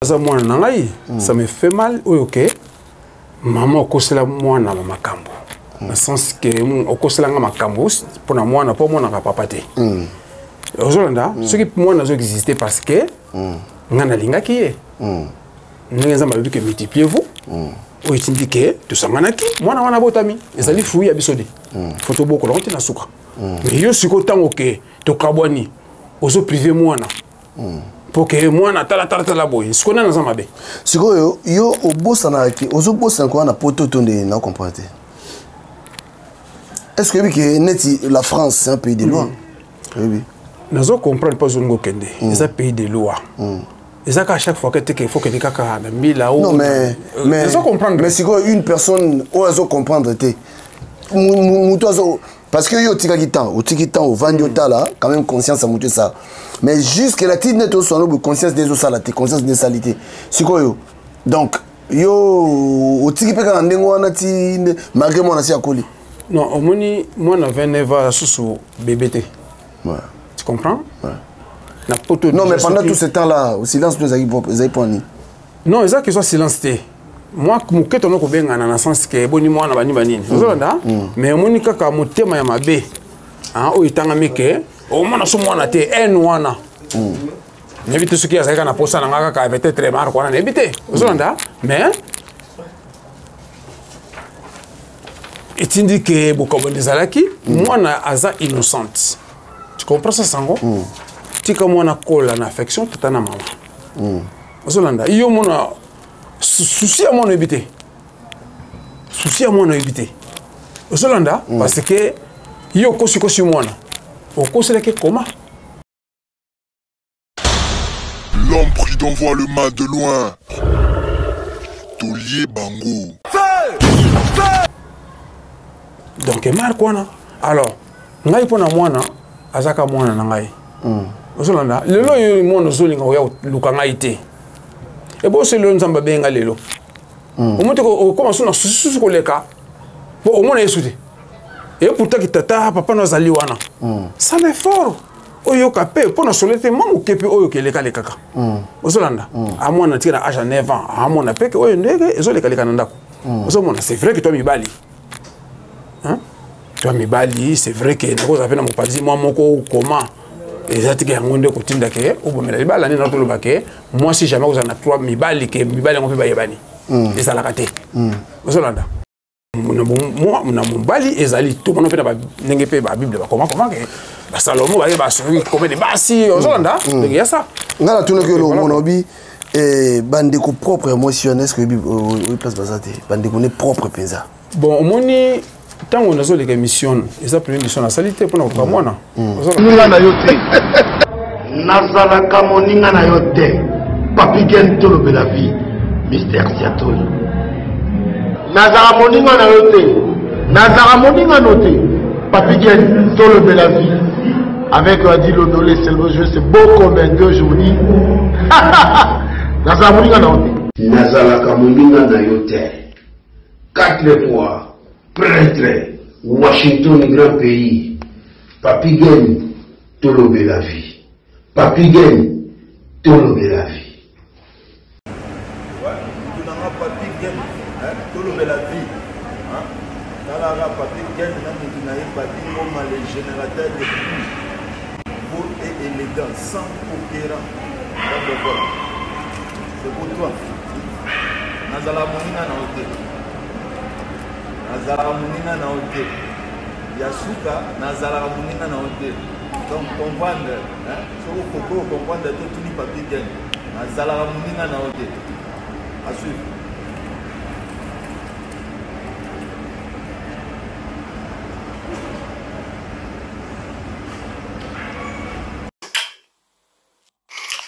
Ça me fait mal, ok. Maman, okosela mwana makambo. Dans le sens que okosela makambo pour mwana pas mwana papa te. Aujourd'hui, ce qui mwana zo exister parce que ngana linga ki ye. Ngenza malubi que multipliez-vous. O itindi que tout ça manaki mwana wana botami. Ezali fouille abisode. Photo boko lonte na suka. Mais yo siko tango que to kabwani ozo privé mwana. Pour que moi na tala boy ce qu'on a dans mabe siko yo obosa na ki ozo bosa ko na poto tonde na comprendre. Est-ce que neti la France c'est un pays de loi? Oui. Nazo comprendre pas zongo kende c'est un pays de loi. Et ça à chaque fois que il faut que des kaka na mila ou non mais nazo comprendre mais siko une personne ozo comprendre te parce que yo tikitan au vandota là quand même conscience à monter ça mais jusque la tite net au conscience des salati conscience des salités c'est quoi yo donc yo au tiki pe ka ndengo wana ti malgré moi na si akoli non au moni moi na 29 ans sous BBT ouais tu comprends ouais na poto non mais pendant tout ce temps là au silence nous avez pas ni non ils a que soit silence té moi muke tono ko benga na sens que boni mwana bani banini ozolanda mais moni kaka motema ya mabe hein o itanga meke o mona so mwana te en wana nebite suki azaka na posa na ngaka ka peut-être mar ko na nebite ozolanda mais itindi que bokobo dezalaki mwana aza innocente tu comprends ça sango tika mwana kola na affection tutana mama ozolanda iyo mona souci à mon éviter. Souci à mon éviter. Au Solanda, parce que yo kosi mwana. Au kosela ke comment? L'homme prudent voit le mal de loin. Tolier bango. Donc mar kwana. Alors, ngai pona mwana azaka mwana na ngai. Au Solanda, lelo yo mwana zolinga ya luka ngai te. Et bon, c'est le nzamba benga lelo. Au moins, comment on a sous koleka. Bon, au moins, il et pourtant, qui tata, papa nous a liwana. Ça m'est fort. Oyo kapé, pour nous soleter, moi, ou kepi oyo keleka le kaka. Au Zolanda. À moi, on a tiré à âge 9 ans. À moi, on a pé que oyo ndege, et zoleka le kanandako. C'est vrai que toi, mi bali. Hein? Toi, mi bali, c'est vrai que nous avons mon padi, moi, mon comment. Et ça que yangonde ko tinda ke o bomela libala ni na to lobake moi si jamais vous en a trois mibali ke mibali ngo pe bayebani et ça la raté ozolanda moi na mobali ezali tout mon pe na ba ndenge pe ba bible ba comment que ba salomo ba ba suri comme des basi ozolanda donc il y a ça ngala tuno ke lo monobi et bande ko propre émotion est-ce que oui place bazate bande ko ne propre penza bon moni tant on a zo les émissions et ça première émission la salité pour notre mwana ninga na yote nazala kamoninga na yote papi gen tolo be la vie Mr. Siatoli nazala moninga na yote nazala moninga note papi gen tolo be la vie avec Adi Lodolé c'est le jeu c'est beau comme un deux journées nazala moninga na yote nazala kamoninga na yote 4 fois prêtre, Washington, grand pays. Papi Gen, tolobe la vie. Papi Gen, tolobe la vie. Ouais, tu n'as pas Papi Gen, tolobe la vie. Dans Papi Gen, tu n'as pas dit comment les générateurs de plus beau et élégant, sans conquérant. C'est pour toi. Nazala Monina na hôtel. Nazala Mounina na hotel. Yasuka, Nazala Mounina na hotel. Donc, comprendre, si vous pouvez comprendre tout le papier gagne. Nazala Mounina na hotel. À suivre.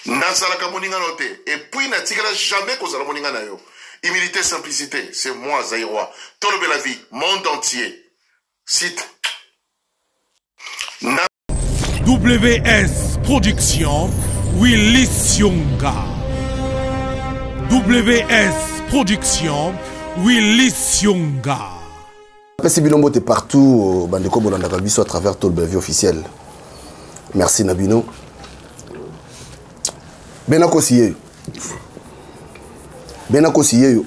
Nazala Moninga na hotel. Et puis, n'a jamais qu'on a Moninga na yo. Humilité, simplicité, c'est moi, Zaïrois. Tolobe la vie, monde entier. Site. WS Production, Willy Sionga. WS Production, Willy Sionga. Merci Bilombo, t'es partout, Bandeko Bolanda Kalbiso à travers Tolobe la vie officielle. Merci Nabino. Benako Siye. bena kosi yeyo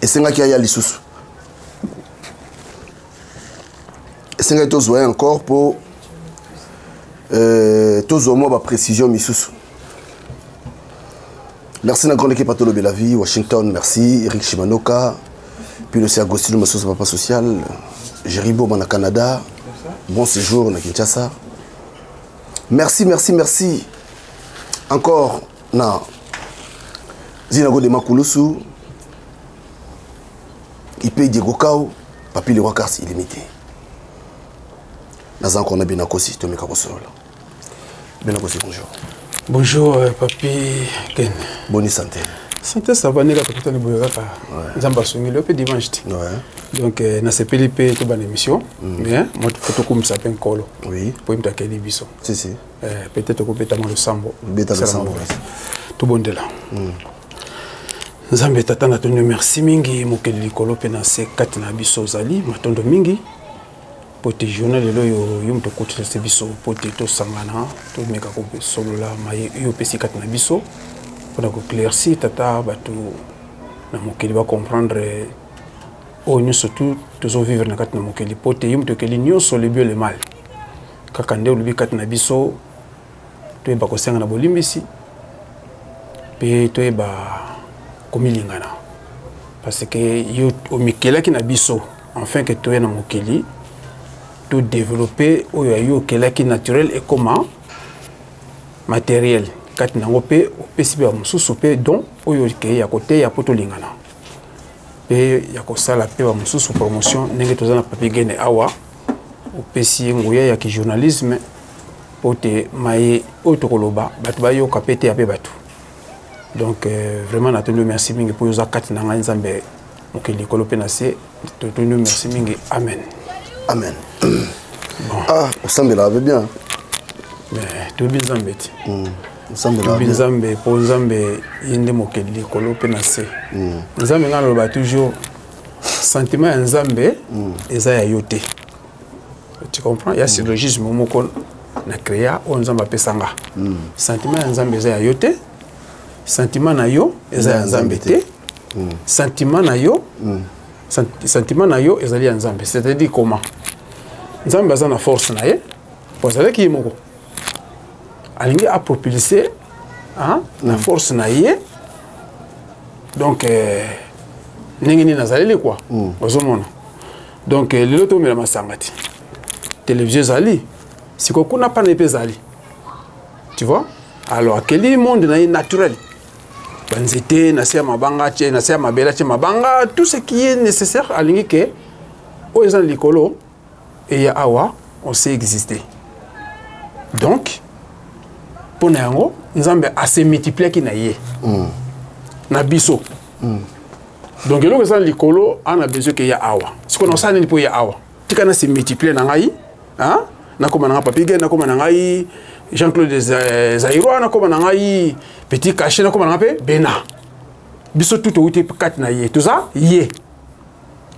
esengaki aya lisusu esengaki tozwa encore pour tozwa mwa baprécision misusu. Merci la grande équipe à Tolo Belavi, Washington, merci, Eric Shimanoka, puis le Agostino Massos Papa Social, Jeribo Mana Canada, bon séjour na Kinshasa. Merci, merci, merci. Encore, na Zinago de Makulusu, Ipe Diego Kao, Papi le Roi Cars illimité. Nous avons encore Benakosi, Tomika Bosolola. Benakosi, bonjour. Bonjour, Papi Ken. Bonne santé. Santé, ça va, n'est pas tout le monde. Zamba Songi, le peu dimanche. Donc, na CPLP, tout bonne émission. Mais, moi, je suis comme ça, un colo. Oui. Pour me taquer des bisons. Si, si. Peut-être que peut-être le sambo. Beta le sambo. Tout bon de là. Zamba tata na tonu merci mingi, mokeli colo penase katina biso zali, matondo mingi. Pote journal lelo yo mto kote se biso pote to sangana to meka ko solo la maye yo pesi katina biso pour ko clairci tata batu na mokeli ba comprendre o ñu surtout to vivre na katina mokeli pote yo mto keli nyonso le bio le mal kaka nde olubi katina biso to ba ko senga na bolimbisi pe to ba komilingana parce que yo o mikela ki na biso enfin que to na mokeli tout développer au yayo kelaki naturel et comment matériel kat nango pe opesibe mususu pe donc oyo ke ya côté ya poto lingana pe ya ko sala pe ba mususu promotion ndenge tozana papi gene awa opesi nguya ya ki journalisme pote maye otokoloba batu ba yo kapete ya pe batu donc vraiment natendo merci mingi pour yoza kat nanga nzambe mokeli kolope na se totendo merci mingi amen. Amen. Bon. Ah, on semble là, bien. Mais tout bien zambé. On semble là. Bien zambé, pour zambé, yende mokeli kolo penase. Zambé ngalo ba toujours sentiment en zambé, eza ya yote. Tu comprends? Il y a ce registre moko na créa on zamba pesanga. Sentiment en zambé eza ya yote. Sentiment na yo eza ya zambé te. Sentiment na yo sentiment na yo ezali ya nzambe, c'est-à-dire comment nzambe aza na force na ye pozala ki moko alingi a propulser na force na ye donc ndenge ni nazaleli quoi ozomona donc lelo to mela masangati télévision zali siko kuna pa na pe zali tu vois alors quel monde na naturel banzete na sia mabanga che na sia mabela che mabanga tout ce qui est nécessaire à lingi que o ezan likolo et ya awa on sait exister donc pour nango nzambe a se multiplier ki na ye na biso donc eloko ezan likolo ana besoin que ya awa ce qu'on sait ni pour ya awa tika na se multiplier na ngai na koma na papi ge na koma na ngai Jean-Claude Zaïroa na koma na ngai petit caché na koma na pe bena biso tout outé kat na ye tout ça ye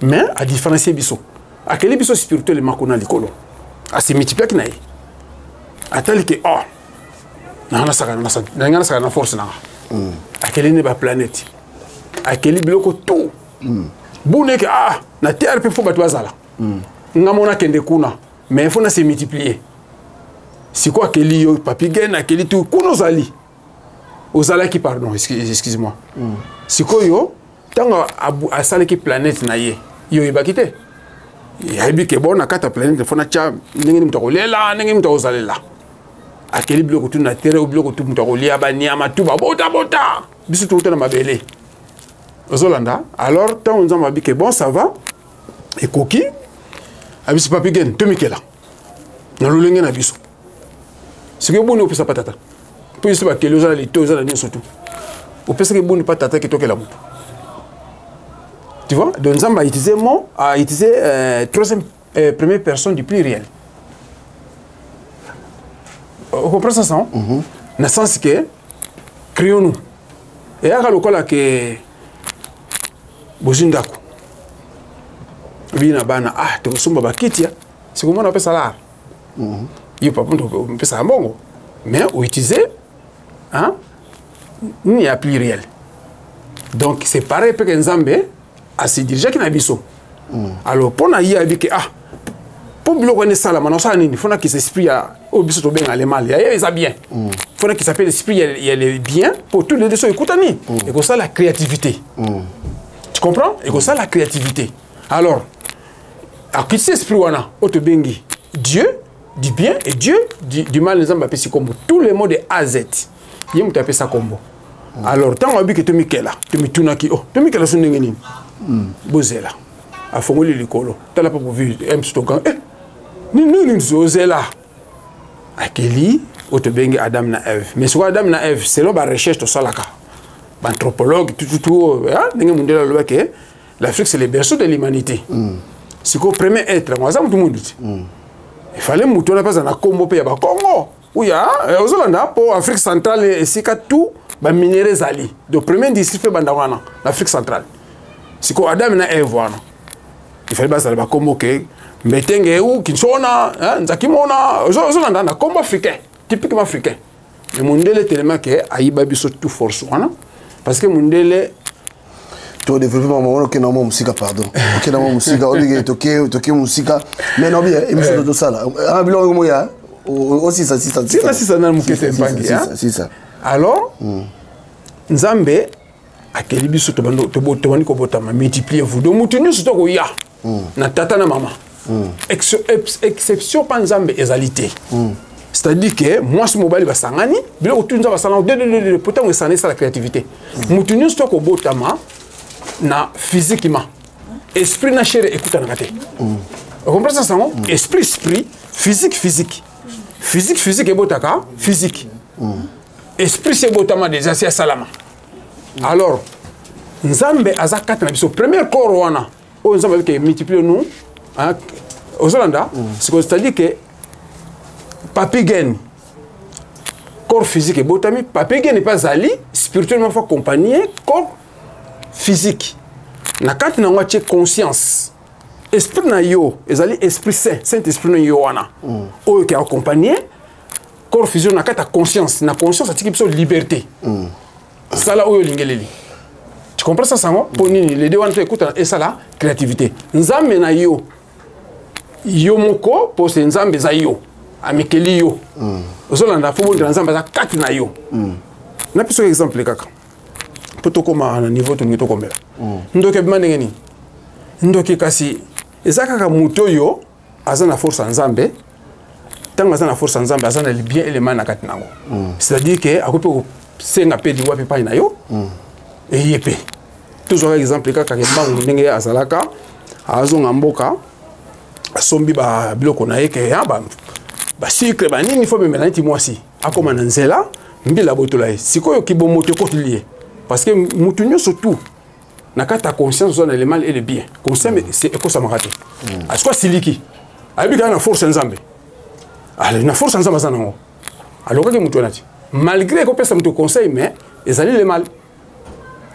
mais à différencier biso à quel biso spirituel makona likolo a se multiplier na ye atali que oh na saka na force na à quel ne ba planète à quel biloko tout bune que na terre pe fo batu azala ngamona kende kuna mais il faut na se multiplier. C'est quoi que li yo papi gena que li tout kuno zali ozala ki pardon excuse-moi c'est quoi yo tanga a sala ki planète na ye yo ibakite ya bi ke bona kata planète fona cha ndenge ni mtakolela ndenge mtakozalela akeli bloko tout na terre ou bloko tout mtakolia ba niama tout ba bota bisu tout na mabele ozolanda alors tant on zamba bi ke bon ça va et koki abisi papi gen tomikela na lolenge na biso. Ce que vous ne pouvez pas tata. Puis c'est pas que les gens les taux ils surtout. Vous pensez que vous ne pas tata qui toque la moto. Tu vois? Donc Nzamba a utilisé mot, a utilisé troisième première personne du pluriel. Vous comprenez ça ça? Dans le sens que créons-nous. Et à le cas que bojindako. Bina bana te musumba bakitia. C'est comment on appelle ça là? Il pas pour ça bongo mais utiliser il n'y a plus réel. Donc c'est pareil que Nzambe a se dirigé qui n'a biso. Alors pour na y que ah pour bloquer ça là maintenant ça il faut qu'il s'esprit au biso to bien aller mal. Il ça bien. Il faut qu'il s'appelle l'esprit il y a le bien pour tous les deux écoute ani. Et comme ça la créativité. Tu comprends? Et comme ça la créativité. Alors à qui cet esprit wana auto bengi Dieu du bien et Dieu du mal Nzambe appelle ça comme tous les mots de A à Z. Il me taper ça combo. Alors tant on a vu que tu Mikela, tu me tournes qui oh tu Mikela son n'engeni. Bozela. A fongoli likolo. T'as la pas pour vivre un petit token. Nous zozela. Akeli auto bengi Adam na Ève. Mais soit Adam na Ève, c'est la recherche de salaka. Anthropologue tout hein, n'engeni mondela le que l'Afrique c'est le berceau de l'humanité. C'est qu'au premier être, moi ça tout le monde dit. Il fallait mouton na pas na Congo pe ya ba Congo. Oui, aux Hollandais, pour l'Afrique centrale, c'est tout, les minéraux zali. Le premier district de l'Afrique centrale. C'est quoi Adam et Ève. Il fallait que ça comme que Metenge ou Kinshona, Nzakimona, aux Hollandais, comme africain, typiquement africain. Le monde est tellement que Aïba biso tout force. Parce que le monde est. Tu as développé mon moment, ok, non, mon musique, pardon. Ok, non, mon musique, ok, musique. Mais non, bien, il me semble tout ça là. Ah, bien, comment il y a? Aussi ça. C'est ça, c'est ça. Alors, Nzambe a quel biso to bandi ko botama multiplier vous de mutunu so to ya na tata na mama. Exception pas Nzambe ezalité. C'est-à-dire que moi ce mobile ba sangani, bilo tout Nzambe sangana de pourtant on s'en est ça la créativité. Mutunu so ko botama na physiquement. Esprit na chair écoute na kate. Vous comprenez ça ça? Esprit, physique. Physique et botaka, physique. Esprit c'est botama déjà c'est salama. Alors, Nzambe aza quatre na biso premier corps wana, o Nzambe qui multiplie nous, hein, aux Hollandais, c'est-à-dire que papigen corps physique et botami, papigen n'est pas ali spirituellement faut accompagner corps physique. Na quatre na ngwa conscience. Esprit na yo, ezali esprit Saint-Esprit na yo wana. Oyo qui accompagné corps physique na kata conscience, na conscience atiki biso liberté. Ça là oyo lingeleli. Tu comprends ça sango? Ponini les deux wana écoute et ça là créativité. Nzambe na yo. Yo moko pour Nzambe za yo. Amikeli yo. Ozolanda fo bon Nzambe za kati na yo. Na piso exemple kaka. Poto koma na niveau to ngito kombela. Ndoke bimande ngeni. Ndoki kasi ezaka ka muto yo azana force Nzambe tant azana force Nzambe azana le bien élément na kati nango. C'est-à-dire que akope ko senga pe diwa pe pa na yo et yepé. Toujours exemple kaka ke bangu ndenge azalaka azonga mboka asombi ba biloko na yeke ya ba sucre ba nini faut memela nti mwasi akoma na nzela mbila botola ye sikoyo kibomoto ko lié parce que mutunyo surtout nakata conscience zone le mal et le bien conscience c'est éco samarate à quoi siliki abika na force Nzambe alors na force Nzambe zanango alors que mutu nati malgré que personne te conseille mais ezali le mal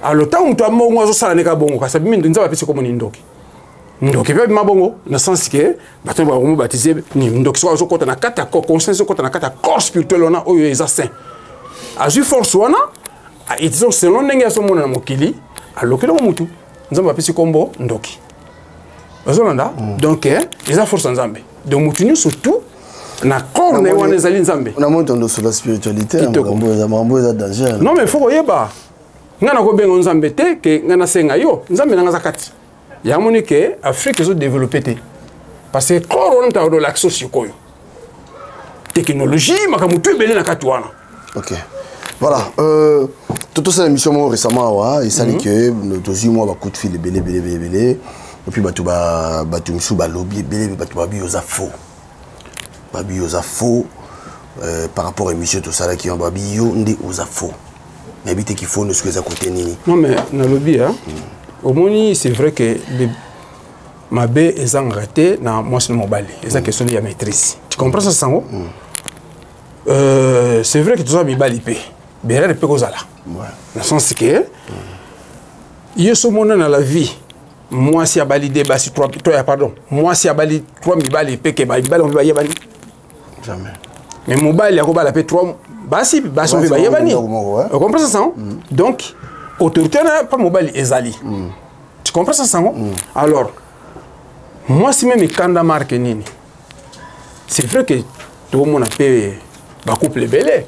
alors tant mutu amongo zo sala neka bongo kasi bimi Nzambe pesi comme ndoki ndoki pe mabongo na sens que bato ba romo baptisé ni ndoki so kota na kata conscience kota na kata corps spirituel ona oyo eza saint azu force wana ils ont selon ndenge so mona na mokili alors que mutu Nzambe apesi kombo ndoki bazolanda donc ils ont force Nzambe donc mutu surtout na corps na wana ezali Nzambe on a monté sur la spiritualité mambo eza danger non mais faut koyeba ngana ko bengo Nzambe te ke ngana senga yo Nzambe na zakati ya moni ke Afrique zo développer te parce que corps on ta do l'accès sikoyo technologie makamutu ebele na kati wana. OK. Voilà, toute cette émission récemment, il s'agit que nous avons eu un coup de fil, et puis nous avons lobby, par rapport à l'émission, tout ça, qui ont faux. Mais qu'il faut nous à côté. Non, mais dans le lobby, au moins, c'est vrai que ma baie est raté dans moi sur le mobile. C'est une question de la maîtrise. Tu comprends ça, Sango? C'est vrai que tout ça, il balipé. Berre pe kozala. Ouais. Dans le sens que il y a dans la vie. Moi si a validé basi 3 pardon. Moi si a validé 3000 balles pe ke ba bal on va y bali. Jamais. Mais mon bail il a ko bala pe 3 basi on fait bayebani. Tu comprends ça ça? Donc autorité n'a pas mobile ezali. Tu comprends ça ça? Alors moi si même kanda marque nini. C'est vrai que tout le monde a payé ba couple belé.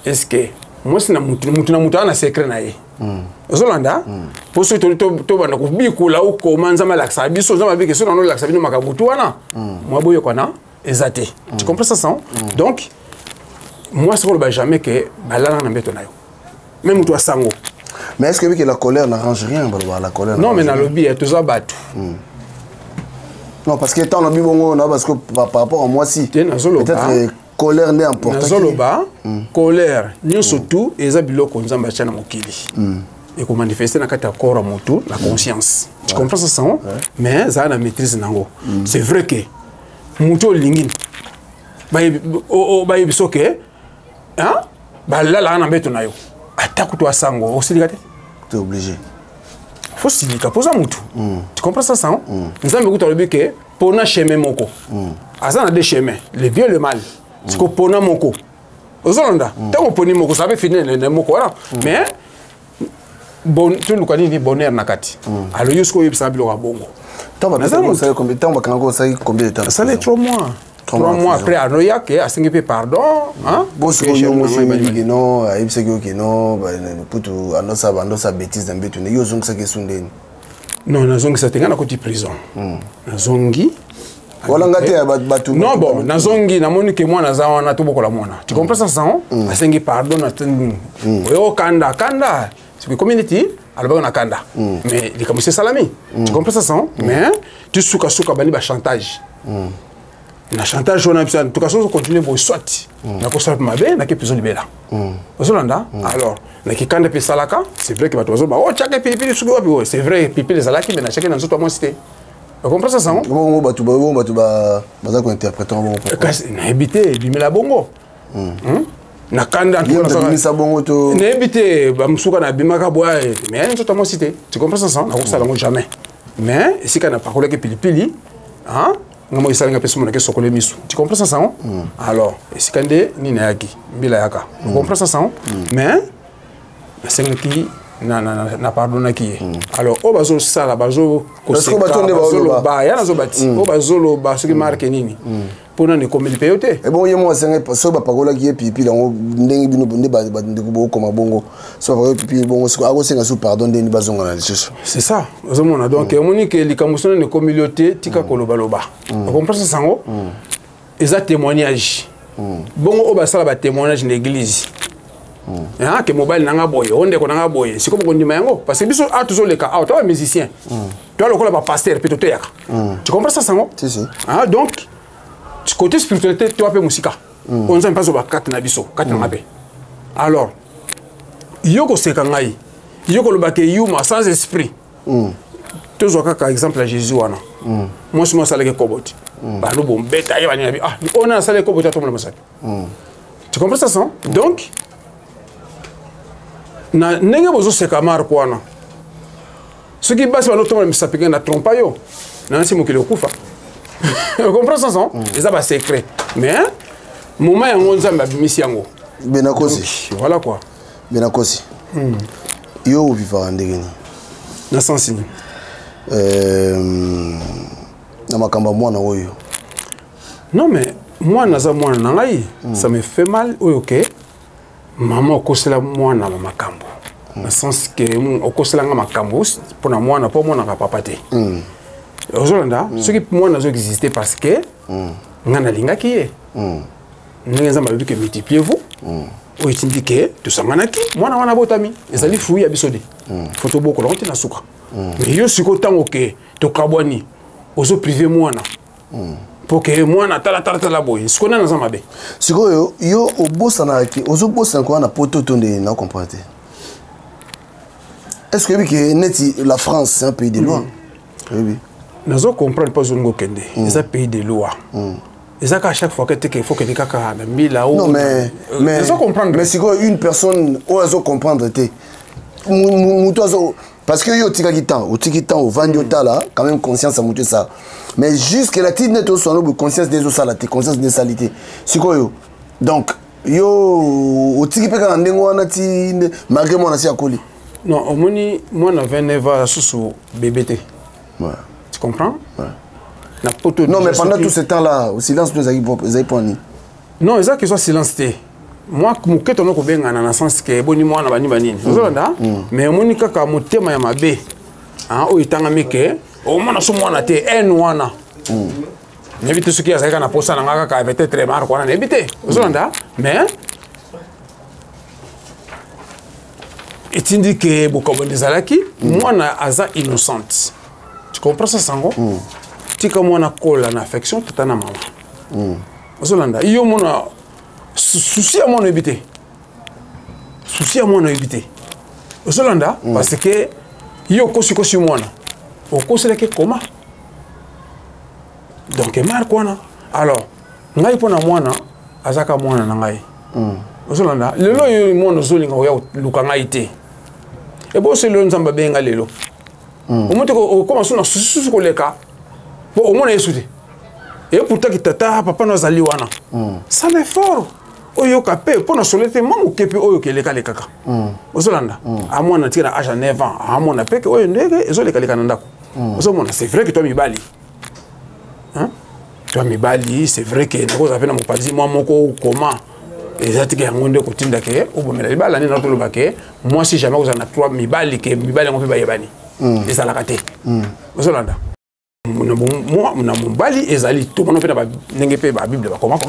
Est-ce que moi si na mutu na secret na ye. Ozolanda pour ce to bana ko bi ko la o ko manzama la sa biso zama bi que so na no la sa bino makabutu wana. Moi boyo kwana ezate. Tu comprends ça ça? Donc moi c'est pas jamais que balana na mbeto na yo. Même toi sango. Mais est-ce que la colère n'arrange rien la colère? Non mais na lobby tout ça battu. Non parce que tant lobby bongo na parce que par rapport à moi si peut-être colère n'est important. Nazoloba colère ni surtout eza biloko nzamba chana mokili. Et qu'on manifester na kata corps moto la conscience. Tu comprends ça ça? Mais ça na maîtrise nango. C'est vrai que moto lingin ba biso ke hein ba la na mbeto na yo attaque toi sango osilikate tu es obligé faut silika posa mutu tu comprends ça ça nzambe kuta lobi ke pona chemin moko azana de chemin le bien le mal c'est ko pona moko ozolanda tango poni moko ça va finir le moko voilà mais bon tu le connais ni bonheur nakati alors yusko yebisa biloko bongo tant ba ça combien de temps combien de temps ça les 3 mois 3 mois après à Noyak à Singapour pardon hein bon c'est non il sait que non pour tout annosa bêtise dans betu yo zongi ça que sundeni non na zongi ça tenga na côté prison na zongi wala ngate batu non bon na zongi na moni que moi na za wana to bokola mona tu comprends ça ça à Singapour pardon na yo kanda c'est que community alors on a kanda mais les comme c'est salami tu comprends ça ça mais tu souka bani ba chantage na chantage on a en tout cas on continue pour soit na ko sa mabe na ke prison libéra ozolanda alors na ki kanda pe salaka c'est vrai que batozo ba oh chaka pilipili suki wapi c'est vrai pilipili salaki mais na chaka na nzoto moi cité tu comprends ça ça bon batu baza ko interpréter bon na habité bimela bongo na kanda na bongo to na habité ba musuka na bimaka boya mais nzoto moi cité tu comprends ça ça na ko sala jamais mais si kana parole ke pilipili hein ngamo isalinga peso mona ke sokole misu tu comprends ça ça alors esikande ni na yaki mbila yaka tu comprends ça ça mais c'est qui na pardonna qui alors o bazo sala bazo ko se ba ya nazo bati o bazolo ba ce qui marque nini pour na ne comme le payote et bon yemo senga so ba pakola ki pipi dango ndengi bino bonde ba ndeko ko bongo so ba pipi bongo so ako senga so pardon ndeni bazonga na licheso c'est ça ozomona donc moni que les kamusona ne communauté tika koloba loba on comprend ça sango eza témoignage bongo o ba sala ba témoignage na église hein que mobile nanga boye onde ko nanga boye siko ko ndima yango parce que biso a toujours les cas ah toi musicien toi le ko la pasteur peut te yaka tu comprends ça sango si ah donc côté spiritualité tu appelles musique on s'en passe au bakat na biso kat na mabe alors yoko sekangai yoko le baké yuma sans esprit toujours ka exemple à Jésus wana moi je me sale ke koboti ba lo bon beta ya bani ah on a sale koboti to mo le tu comprends ça ça donc na nenge bozo sekamar kwana ce qui passe par l'autre me sapika na trompa yo na nsi mokile okufa. Tu comprends ça ça ça va secret mais moment yango nzambe abimisi yango benakosi voilà quoi benakosi yo vivra ndenge ni na sens ni na makamba mwana oyo non mais moi naza mwana na ngai ça me fait mal oyo ke maman okosela mwana na makambo na sens que okosela nga makambo pona mwana po mwana ka papa te ozolanda ce qui moi nazo exister parce que ngana linga ki ye ngenza malubi que multipliez-vous o itindi ke to sanganaki mwana wana botami ezali fui ya bisode photo boko la onte na suka mais yo siko tango ke to kabwani ozo privé mwana pour que mwana tala boy siko na nzama be siko yo obosana ki ozo bosana ko na poto tonde na comprendre est-ce que neti la France c'est un pays de loi oui nazo comprendre pas zongo kende c'est un pays de loi et ça qu'à chaque fois que il faut que tu kaka na mila ou non mais nazo comprendre mais c'est quoi une personne ou azo comprendre te parce que yo tika kitan au vandi otala quand même conscience à monter ça mais jusque la petite net au son conscience des osala te conscience des salité c'est quoi yo donc yo otiki pe ka ndengo wana ti malgré moi na si akoli. Non, au moins moi na 29 ans sous bébé. Ouais. Tu comprends? Ouais. Non, mais pendant tout ce temps-là, au silence, nous avons pas ni. Non, c'est que soit silence. Moi, mon cœur est bien dans le sens que bon, moi, na bani bani. Mais mon kaka mon thème ya mabe. Ah, o itanga meke. O mona so mona te en wana. N'évite ce qui a ça na posa na kaka peut-être très marre quoi na éviter. Mais et tu dis que beaucoup de zalaki, moi na aza innocente. Tu comprends ça sango? Tika mwana kola na affection tout na maman. Ozolanda iyo mona souci à mon éviter. Souci à mon éviter. Ozolanda parce que yo kosi mwana. O kosela ke koma. Donc mar kwana. Alors ngai pona mwana azaka mwana na ngai. Ozolanda lelo yo mwana zolinga ya luka ngai te. Et bon c'est le nzamba benga lelo. Au moins comment ça na souci ko leka. Bon, au moins, il et pourtant, tata, papa nous a dit, ça l'effort. Oyo kapé, pour nous soleter, moi, ou kepi, oyo ke leka lekaka. Ozolanda, à moi, on a tiré à âge 9 ans, à moi, on a peke, oyo ndege, ezo leka leka nandako. Ozomona, c'est vrai que toi, mi bali. Hein? Toi, mi bali, c'est vrai que, nous avons mon padi, moi, mon comment. Et ça, tu as un monde qui est au bout de la balle, moi, si jamais vous en avez trois, mi bali, mi bali, on peut pas y bani. Et ça l'a raté. Ozolanda. Moi na mobali ezali tout monde peut na ndenge pe ba bible ba comment que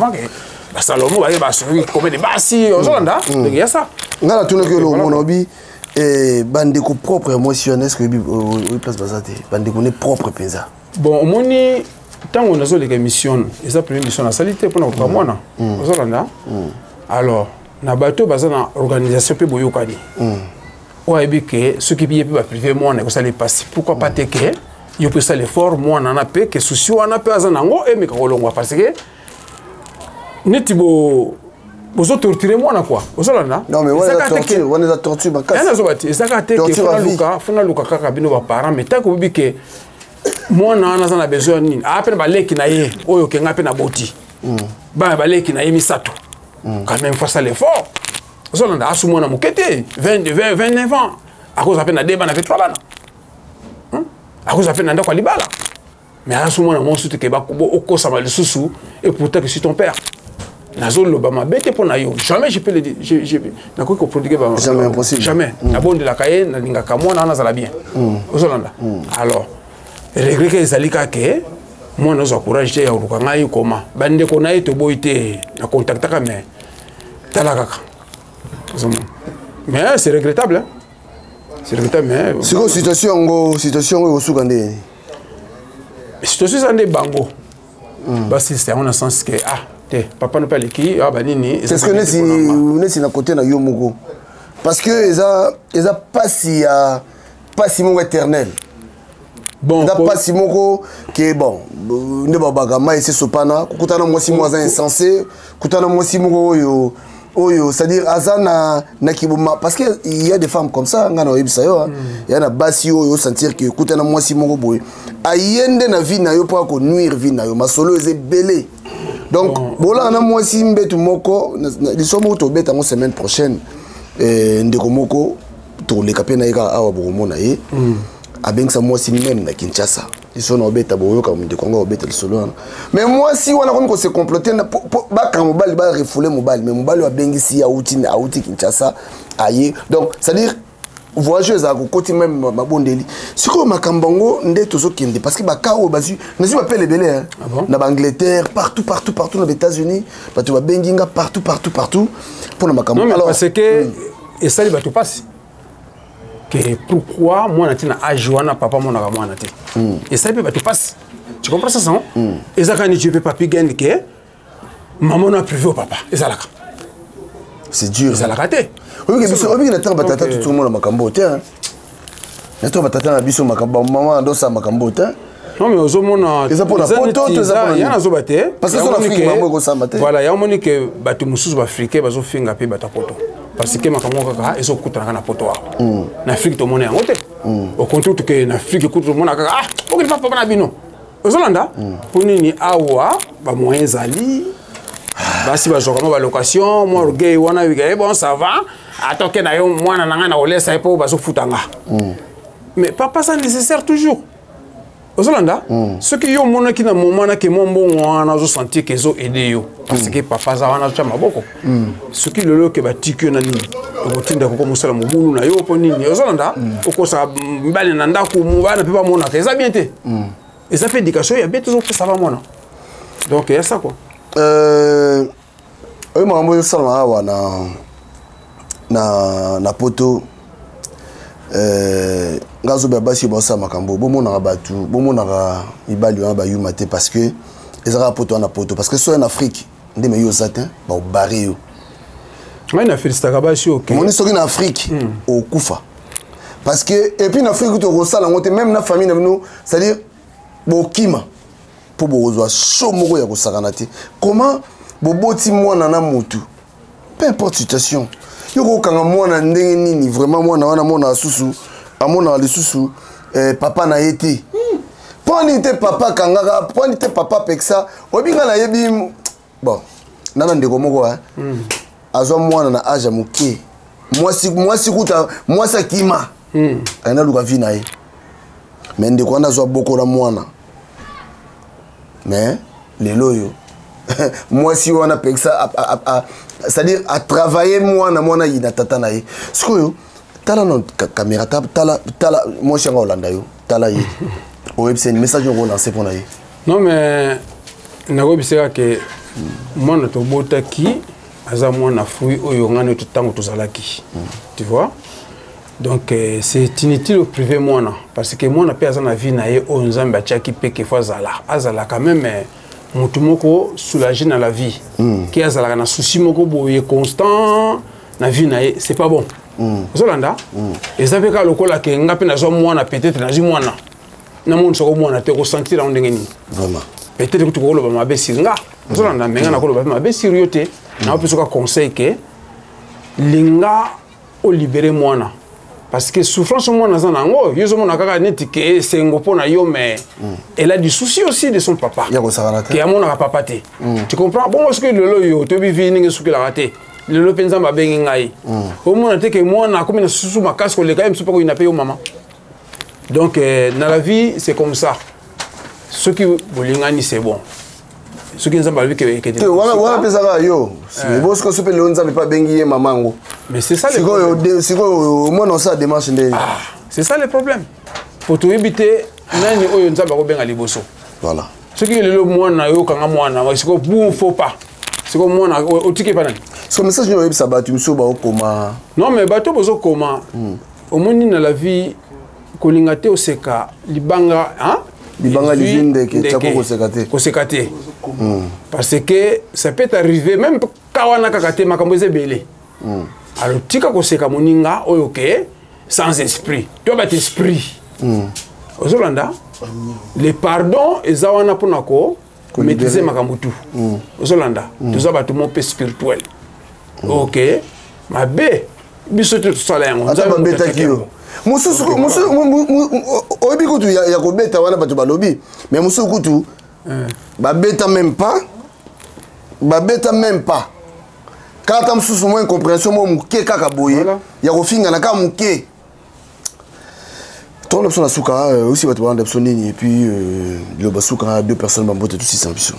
ba Salomo ba celui comme des basi ozolanda donc il y a ça ngala tout que le monobi et bandeko propre émotionnel ce que il place bazate bandeko ne propre penza bon moni tango nazo les mission et ça première mission na salité pour na ko mwana ozolanda alors na bato bazana organisation pe boyokani ouais que ce qui peut ba privé mwana ko ça les passe pourquoi pas te que il peut ça l'effort moi on a peu que souci on a peu azanango et mais kolongwa parce que netibo bozo torturer moi na quoi ozolanda non mais on est torture bakasi yana zobati ezaka te que fona luka kaka bino ba parents mais tant que bibi que moi na a besoin nini après ba leki na ye oyo kenga pe na boti ba leki na ye misato quand même faut ça l'effort ozolanda asu moi na mukete 29 ans à cause après na débat na fait 3 bana à cause de nanda kwa libala mais à ce moment mon soute ke ba ko okosama le susu et pourtant que si ton père nazolo lobama bete pona yo jamais je peux le dire je na ko prodiguer ba jamais impossible jamais na bonde la kaye na linga kamona na zala bien ozolanda alors regret que ezalika ke moi nous encourager ya ruka ngai koma bande ko na ito boité na contactaka mais talaka mais c'est regrettable hein? C'est regrettable, mais... C'est quoi situation au Sougandé? Situation c'est bango. C'est en un sens que papa ne peut aller qui c'est ce que nous sommes à côté de Yomogo. Parce que ils ont pas si mon éternel. Bon, ils n'ont pas si mon que bon, ne pas bagama et c'est sopana. Koutana moi si moi insensé. Koutana moi si mon Oyo, c'est-à-dire Azana Nakibuma parce qu'il y a des femmes comme ça, il y a des basi oyo sentir que écoute na moi si mon boy. Ayende na vie na yo pas ko nuire vie na yo, ma solo est belé. Donc voilà na moi si mbetu moko, les sommes auto beta en semaine prochaine ndeko moko to le kapena ika awa bomo na ye. Abeng sa moi si même na Kinshasa. Ils sont au bêta boyo comme des Congo au bêta le solo. Mais moi si on a comme se comploter ba quand mobile ba refouler mobile mais mobile a bengi si auti Kinshasa aye. Donc c'est-à-dire voyageuse à côté même ma bondeli. Si ko makambango ndé tozo kende parce que ba kao basu na si appelle les belé hein. Na Angleterre partout dans les États-Unis, ba tu ba benginga partout pour na makambango. Alors parce que et ça il va tout passer. Que pourquoi moi natina ajoana papa mon na moi naté et ça peut te passe tu comprends ça non et ça quand tu peux papi gagne que maman a privé au papa et ça là c'est dur ça l'a raté oui que biso obi na tanga batata tout le monde makambo te hein na to batata na biso makambo maman ndo sa makambo te non mais ozomona ça pour la photo tout ça il y en a zobaté parce que sur l'Afrique maman ko samba te voilà il y a moni que batu mususu africain bazo finga pe bata photo parce que makambo kaka ezo kutana na photo na Afrique to mona ngote au contraire que na Afrique kutu mona kaka okili papa na bino ozolanda pour nini awa ba moyens ali basi bazokamo ba location moi orgueil wana bon ça va atoke na yo mwana nanga na olesa epo bazofutanga mais papa ça nécessaire toujours Ozolanda ce qui yo mona ki na moment na ke mombo wana zo sentir que zo aider yo parce que papa za wana cha maboko ce qui lelo ke batikyo na nini otinda ko musala mobulu na yo po nini Ozolanda okosa mbale na ndako mu bana pe ba mona ke ça bien te et ça fait éducation ya bien toujours que ça va mona donc il y a ça quoi mambo salama awa na poto ngazo ba basi ba sa makambo bomona batu bomona ibali wana ba yuma te parce que ezaka poto na poto parce que so en Afrique ndeme yo satin ba baré yo na félicitaka basi OK moni soki na Afrique au kufa parce que et puis en Afrique to rosala ngote même na famille na bino c'est-à-dire bokima po bozwa chaud moko ya kosakana te comment boboti mwana na mutu peu importe situation yo kanga mwana ndenge nini vraiment mwana wana mona susu amona le susu papa na yete poni te papa kangaka poni te papa peksa obinga na yebi bon nana ndeko moko azwa mwana na âge muke mwasi kuta mwasa kima ana luka vina ye mais ndeko wana azwa boko la mwana mais lelo yo mwasi wana peksa c'est-à-dire à travailler mwana ina tata na ye sikoyo tala non caméra tala moi changa Holanda yo tala ye au website message on lancer pour na ye non mais na website que mwana to botaki aza mwana fui oyo ngane to tango to zalaki tu vois donc c'est inutile au privé mwana parce que mwana pe aza na vie na ye o nzambe achaki pe ke fois azala quand même mutu moko soulagé dans la vie qui azala na souci moko boye constant na vie na ye c'est pas bon Zolanda et ça fait ka lokola ke ngape na zo mwana peut-être na zi mwana na monde soko mwana te ko sentir on ndenge ni vraiment peut-être que tu ko loba mabe singa Zolanda menga na ko loba mabe siriote na pe soka conseil ke linga o libérer mwana parce que souffrance mwana za nango yozo mona kaka neti ke sengo pona yo mais elle a du souci aussi de son papa ya ko savana te ke amona papa te tu comprends bon parce que lelo yo to bi vini nge suki la raté lelo penza ba bengi ngai au mona te ke mwana comme na susu makasi ko le quand même super ko inape yo maman donc dans la vie c'est comme ça ce qui bolingani c'est bon ce qui nous a parlé que voilà pesaka yo mais bon ce que super le nzambe pas bengi mamango mais c'est ça le problème c'est quoi moi non ça démarche ndé c'est ça le problème pour tout éviter nani oyo nzambe ko benga liboso voilà ce qui le mwana yo kanga mwana c'est quoi pour faut pas c'est comme mwana otike pa nani ce message no yebisa batu mso ba okoma non mais bato bozo koma au moins dans la vie kolinga te oseka libanga hein libanga livinde ke chako kosekate parce que ça peut arriver même kawana kakate makambo ezebele alors tika koseka moninga oyo ke sans esprit tu as bat esprit ozolanda le pardon ezawana pona ko maîtriser makambo tu ozolanda tu as bat mon peu spirituel OK mabe biso te sala yango nzaba betaki yo musu oyebi kutu ya kobeta wana bato balobi mais musu kutu babeta même pas kata mususu mo incompréhension mo muke kaka boye ya kofinga na kaka muke ton option na suka aussi bato banda option nini et puis le basuka deux personnes bambote tout si sans biso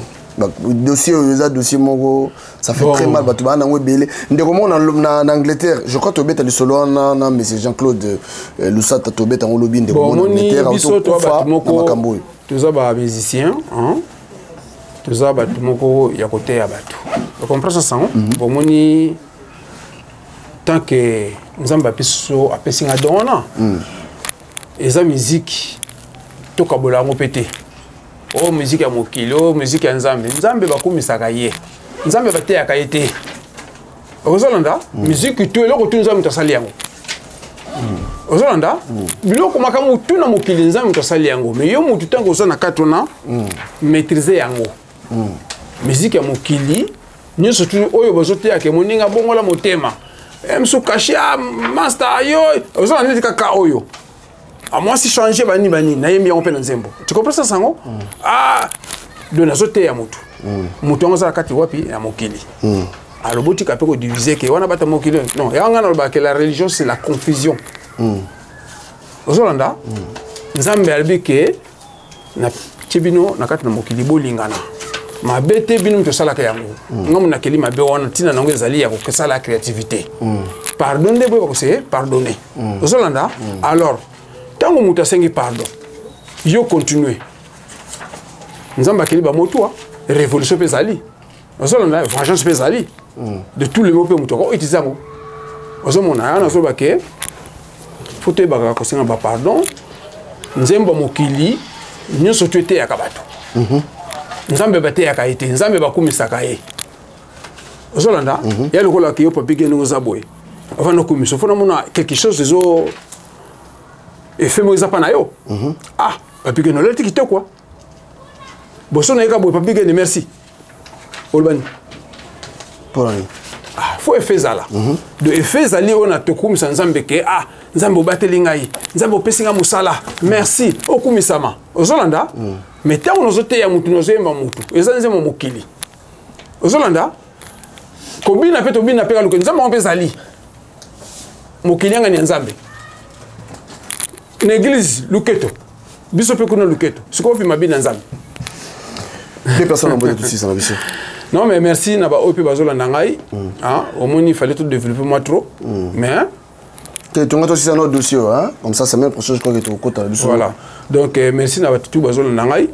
dossier ça dossier moko ça fait très mal bato bana ngo belé ndeko mo na Angleterre je crois tobeta le solo na monsieur Jean-Claude Lusata tobeta ngo lobi ndeko mo na Angleterre auto kufa na makambo toza ba musicien hein toza bato moko ya côté ya bato tu comprends ça bon moni tant que nzamba piso apesinga dona eza musique tokabola ngo pété oh musique ya mokilo musique ya nzambe bakumisaka ye nzambe bateyaka ye te ozolanda musique tu eloko tu nzambe tosali yango ozolanda biloko makambo tu na mokili nzambe tosali yango mais yo mutu tango oza na kati wana maîtriser yango musique ya mokili nyonso tu oyo bazoteyaka moninga bongola motema msu kashia master yo ozolanda neti kaka oyo à moi si changer bani na yembi on pe nzembo tu comprends ça sango donc nazote ya mutu mutu yango azala kati wapi ya mokili alors botika mpe kodivise ke wana bata mokili non yanga naloba ke la religion c'est la confusion ozolanda nzambe alobi ke na tie bino na kati na mokili bolingana mabe te bino mutu osalaka yango ngamu nakeli mabe wana ntina nango ezali ya kokesala ya créativité pardon nde boye bakose pardonner ozolanda alors ntango mutu asengi pardon yo continue nzambe akeli bamotua révolution mpe ezali ozolanda vengeance mpe ezali de tous les mots mpe mutu akoutilize yango ozomona ya nazoba ke fo toyebaka kosenga bapardon nzembo mokili nyonso to eteyaka bato nzambe bateyaka ye te nzambe bakumisaka ye ozolanda ya lokola ke yo papi gendenge oza boye avant nokumisa fo namona quelque chose ezo efe mo eza mpa na yo ah papi gendenge olati kitoko boso nayeka boye papi gendenge merci olobani faut efe ezala de efe ezali oyo na tokumisa nzambe ke ah nzambe obateli ngai nzambe opesi nga mosala merci okumisama ozolanda mais ntango nozoteya mutu nozoyemba mutu eza nzembo mokili ozolanda kobina mpe tobina mpe kaluka nzambe yango mpe ezali mokili yanga ni ya nzambe na église luketo biso mpe kuna luketo sikoyo opima bina nzambe non mais merci na ba opi bazolanda ngai hein au moins il fallait tout développer moi trop mais tu as aussi un autre dossier hein comme ça semaine prochaine je crois que tu au côté voilà donc merci na ba tout bazolanda ngai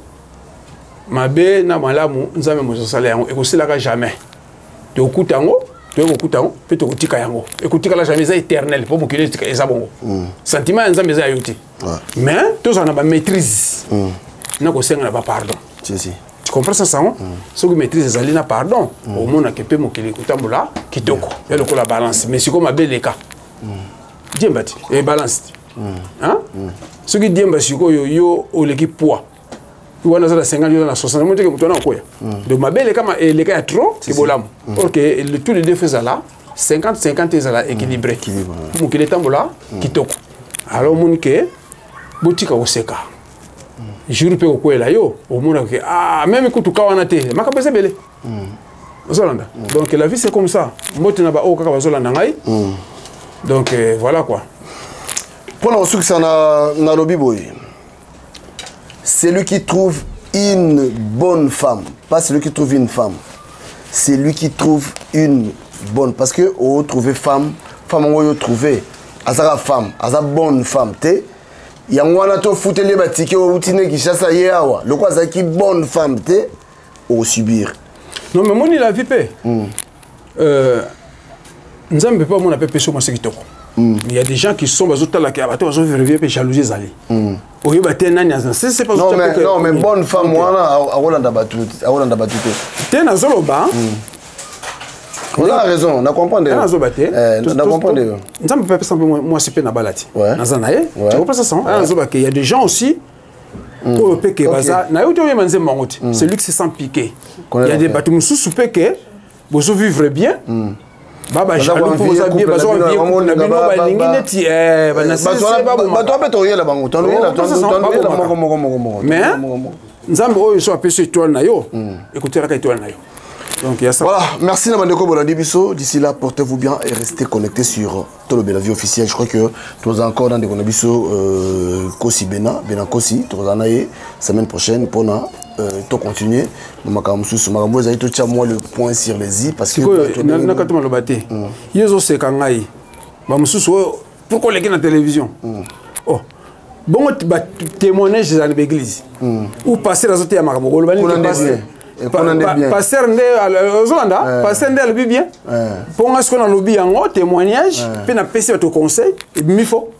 mabe na malamu nzambe mosala yango ekosilaka jamais te okuta yango pe te kotika yango ekotika la jamais éternel pour mokili eza bongo sentiment nzambe eza yo te mais tozala na ba maîtrise na kosenga na ba pardon si tu comprends ça non ce que maîtrise ezali na pardon au monde ke pe mokili kotambola kitoko ya lokola balance mais siko mabeleka diembati et balance hein ce qui diemba siko yo oleki poids wana za 50 yo na 60 monte ke mutona koya de mabeleka ma eleka ya trop ke bolamu or que le tout les deux faisala là 50-50 ezala équilibré mokili tambola kitoko alors monike botika oseka jour pe kokwela yo omona ke ah même kutuka wana te makabese belé ozolanda donc la vie c'est comme ça mbote na ba o kaka bazolanda ngai donc voilà quoi pour la ressource na lobby boy c'est lui qui trouve une bonne femme pas celui qui trouve une femme c'est lui qui trouve une bonne parce que o trouver femme on trouver azara femme azara bonne femme te yango wana to futeli batike outine kishasa ye awa loko azaki bonne femme te au subir non mais moni la vie pe nzambe pas mon appel peso moi c'est kitoko il y a des gens qui sont bazotala ki abato bazo vivre pe jalousie zali oyo baté nani c'est pas non mais bonne femme wana awolanda batu te na zoloba on a raison, on a compris. On a compris. Nous avons pas simplement moi c'est pas na balati. Nazanaye. Tu comprends ça? Il y a des gens aussi pour péquer baza. Na yo to yemanze mangote. C'est lui qui se sent piqué. Il y a des bateaux sous péquer. Vous vivre bien. Baba jaloux pour vous bien bazo bien na bino ba lingi neti na c'est pas bon. Ba to peto yela bango. Tanu yela moko. Mais nzambe oyo so apesi étoile na yo. Écoutez la étoile na yo. Donc, il y a ça. Voilà, merci Namandeko Bolandi Bisso. D'ici là, portez-vous bien et restez connectés sur Tolo Bella Vie officielle. Je crois que nous avons encore dans des Konabiso Kosi Bena Kosi. Nous allons semaine prochaine pour tout continuer. Nous allons moi le point sur les i parce que. Pourquoi les gars dans la télévision? Oh. Bon, témoignage dans l'église. Ou passer dans la télévision. Pasteur Zolanda, pasteur Ndel bien. Pour moi, ce qu'on a lobby en témoignage, puis na PC au conseil, il faut.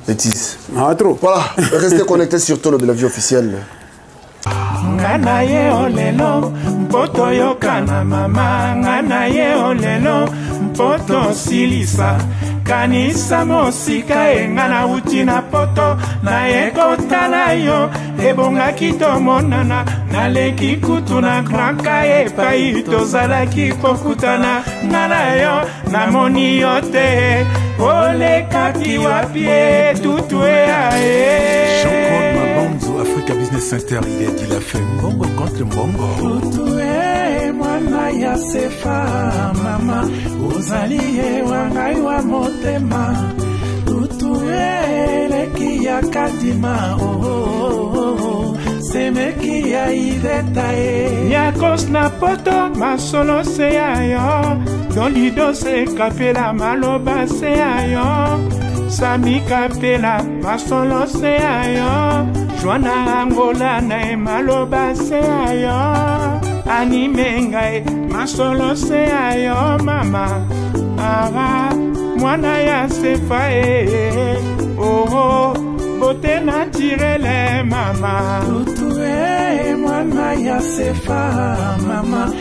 Bêtise. Ah trop. Voilà, restez connectés sur Tolo Bella Vie officielle. Nganaye olelo, mpoto yokana mama, nganaye olelo, mpoto silisa. Kanisa mosika engana uti na poto na ekota na yo ebonga kitomonana na leki kutu na kranka epai tozalaki kokutana ngana yo na moni yote olekaki wapie tutue ae Jean-Claude Mabamzo, Africa Business business center, il est dit la fait mbongo contre mbongo. Tutuwe mwana ya sefa mama, uzalie wangai wa motema. Tutuwe leki ya kadima semeki ya ideta e. Nyakos na poto masolo se ayo, dolido se kapela maloba se ayo. Sami kapela masolo se ayo, Joana Angola na maloba se ayo. Animenga e masolo se ayo mama. Ara mwana ya sefa e. Oh bote naturele mama. Tutuwe mwana ya sefa mama.